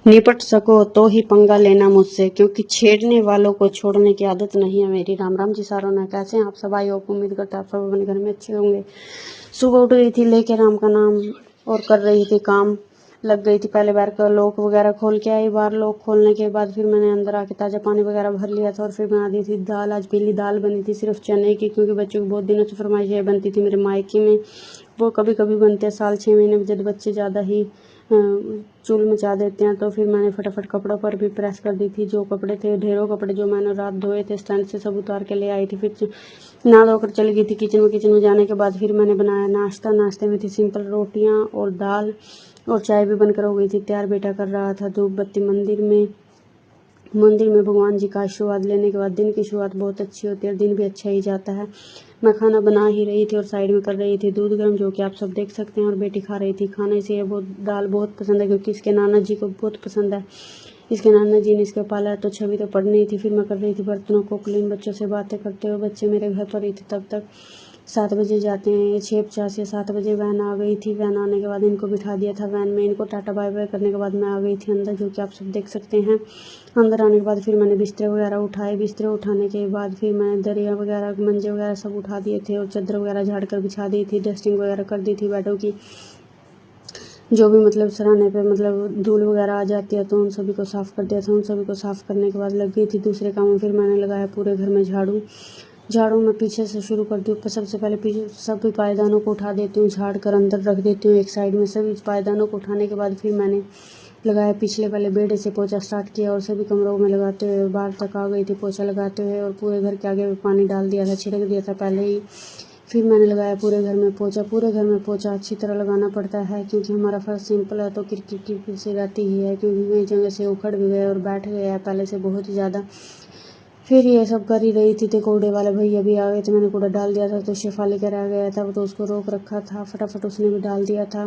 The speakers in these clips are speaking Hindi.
निपट सको तो ही पंगा लेना मुझसे, क्योंकि छेड़ने वालों को छोड़ने की आदत नहीं है मेरी। राम राम जी सारों ने, कैसे हैं आप सब? आई होप, उम्मीद करते हैं आप सब अपने घर में अच्छे होंगे। सुबह उठ गई थी लेके राम का नाम और कर रही थी काम। लग गई थी पहले बार का लॉक वगैरह खोल के आई। बार लॉक खोलने के बाद फिर मैंने अंदर आके ताज़ा पानी वगैरह भर लिया था और फिर बना दी थी दाल। आज पीली दाल बनी थी सिर्फ चने की, क्योंकि बच्चों की बहुत दिनों से फरमाइश बनती थी मेरे मायके में। वो कभी कभी बनते हैं साल 6 महीने में, जब बच्चे ज़्यादा ही चूल मचा देते हैं। तो फिर मैंने फटाफट कपड़ों पर भी प्रेस कर दी थी। जो कपड़े थे, ढेरों कपड़े जो मैंने रात धोए थे स्टैंड से, सब उतार के ले आई थी। फिर नहा धोकर चली गई थी किचन में। किचन में जाने के बाद फिर मैंने बनाया नाश्ता। नाश्ते में थी सिंपल रोटियां और दाल, और चाय भी बनकर हो गई थी तैयार। बेटा कर रहा था धूप बत्ती मंदिर में भगवान जी का आशीर्वाद लेने के बाद दिन की शुरुआत बहुत अच्छी होती है और दिन भी अच्छा ही जाता है। मैं खाना बना ही रही थी और साइड में कर रही थी दूध गर्म, जो कि आप सब देख सकते हैं, और बेटी खा रही थी खाना। इसे ये बहुत दाल बहुत पसंद है, क्योंकि इसके नाना जी को बहुत पसंद है। इसके नाना जी ने इसको पाला है, तो छवि तो पढ़नी थी। फिर मैं कर रही थी बर्तनों को क्लीन, बच्चों से बातें करते हुए। बच्चे मेरे घर पर ही थे तब तक। 7 बजे जाते हैं, 6:50 या 7 बजे वैन आ गई थी। वैन आने के बाद इनको बिठा दिया था वैन में। इनको टाटा बाय बाय करने के बाद मैं आ गई थी अंदर, जो कि आप सब देख सकते हैं। अंदर आने के बाद फिर मैंने बिस्तर वगैरह उठाए। बिस्तर उठाने के बाद फिर मैंने दरिया वगैरह, मंजे वगैरह सब उठा दिए थे और चादर वगैरह झाड़ कर बिछा दी थी। डस्टिंग वगैरह कर दी थी बेडों की। जो भी मतलब सराहने पे मतलब धूल वगैरह आ जाती है, तो उन सभी को साफ़ कर दिया था। उन सभी को साफ़ करने के बाद लग गई थी दूसरे कामों। फिर मैंने लगाया पूरे घर में झाड़ू मैं पीछे से शुरू कर दी। ऊपर सबसे पहले पीछे सभी पायदानों को उठा देती हूँ, झाड़ कर अंदर रख देती हूँ एक साइड में। सभी पायदानों को उठाने के बाद फिर मैंने लगाया पिछले वाले बेड से पोछा स्टार्ट किया और सभी कमरों में लगाते हुए बाहर तक आ गई थी पोछा लगाते हुए। और पूरे घर के आगे पानी डाल दिया था, छिड़क दिया था पहले ही। फिर मैंने लगाया पूरे घर में पोछा। पूरे घर में पोछा अच्छी तरह लगाना पड़ता है, क्योंकि हमारा फर्श सिंपल है, तो किरकिर से रहती ही है, क्योंकि कई जगह से उखड़ भी गए और बैठ गया है पहले से बहुत ही ज़्यादा। फिर ये सब कर ही रही थी तो कूड़े वाले भैया भी आ गए थे। मैंने कूड़ा डाल दिया था तो शेफा लेकर आ गया था, तो उसको रोक रखा था। फटाफट उसने भी डाल दिया था।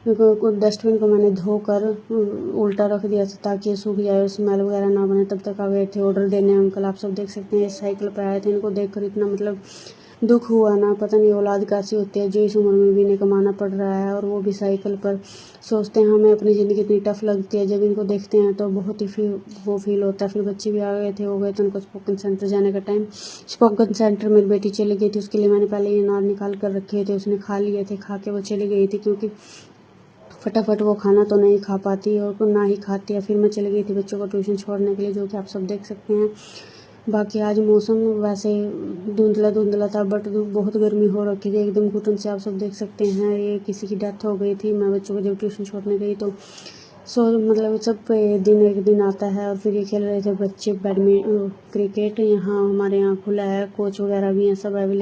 डस्टबिन को मैंने धोकर उल्टा रख दिया था ताकि ये सूख जाए और स्मेल वगैरह ना बने। तब तक आ गए थे ऑर्डर देने अंकल, आप सब देख सकते हैं। साइकिल पर आए थे। इनको देखकर इतना मतलब दुख हुआ ना, पता नहीं औलाद कैसी होती है जो इस उम्र में भी इन्हें कमाना पड़ रहा है, और वो भी साइकिल पर। सोचते हैं हमें अपनी ज़िंदगी इतनी टफ लगती है, जब इनको देखते हैं तो बहुत ही फील होता है। फिर बच्चे भी आ गए थे, हो गए थे उनको स्पोकन सेंटर जाने का टाइम। स्पोकन सेंटर मेरी बेटी चली गई थी, उसके लिए मैंने पहले ये अनार निकाल कर रखे थे, उसने खा लिए थे। खा के वो चली गई थी, क्योंकि फटाफट वो खाना तो नहीं खा पाती और ना ही खाती है। फिर मैं चली गई थी बच्चों को ट्यूशन छोड़ने के लिए, जो कि आप सब देख सकते हैं। बाकी आज मौसम वैसे धुंधला था, बट बहुत गर्मी हो रखी थी एकदम घुटन से, आप सब देख सकते हैं। ये किसी की डेथ हो गई थी। मैं बच्चों को जब ट्यूशन छोड़ने गई तो मतलब सब दिन एक दिन आता है। और फिर ये खेल रहे थे बच्चे क्रिकेट। यहाँ हमारे यहाँ खुला है, कोच वगैरह भी हैं, सब अवेलेबल